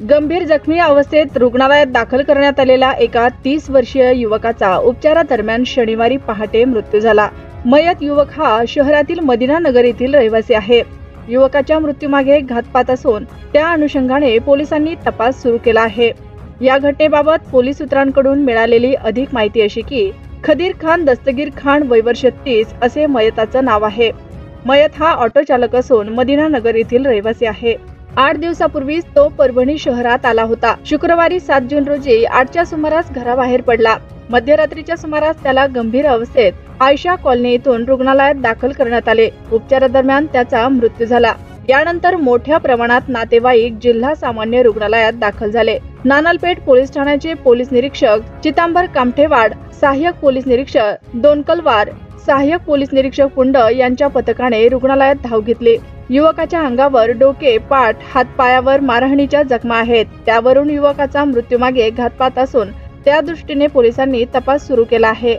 गंभीर जखमी अवस्थेत रुग्णालयात दाखल करण्यात आलेल्या एका 30 वर्षीय युवकाचा उपचारादरम्यान शनिवारी पहाटे मृत्यू झाला। मयत युवक हा शहरातील मदिना नगर येथील रहिवासी आहे। युवकाच्या मृत्यूमागे घातपात असून त्या अनुषंगाने पोलिसांनी तपास सुरू केला आहे। या घटनेबाबत पोलीस सूत्रांकडून मिळालेली अधिक माहिती अशी की खदीर खान दस्तगीर खान वय वर्ष 30 असे मयताचं नाव आहे। मयत हा ऑटो चालक असून मदिना नगर येथील रहिवासी आहे। 8 दिवसापूर्वीच तो परभणी शहरात आला होता। शुक्रवारी 7 जून रोजी 8च्या सुमारास घराबाहेर पडला। मध्यरात्रीच्या सुमारास त्याला गंभीर अवस्थेत आयशा कॉलनी येथून रुग्णालयात दाखल करण्यात आले। उपचारादरम्यान त्याचा मृत्यू झाला। यानंतर मोठ्या प्रमाणात नातेवाईक जिल्हा सामान्य रुग्णालयात दाखल झाले। नानलपेठ पोलीस ठाण्याचे पोलीस निरीक्षक चितांबर कामठेवाड, सहाय्यक पोलीस निरीक्षक दोनकलवार, सहाय्यक पोलीस निरीक्षक पुंड यांच्या पथकाने रुग्णालयात धाव घेतली। युवकाच्या अंगावर डोके, पाठ, हातपायावर मारहाणीच्या जखमा आहेत। त्यावरून युवकाचा मृत्यूमागे घातपात असून त्या दृष्टीने पोलिसांनी तपास सुरू केला आहे।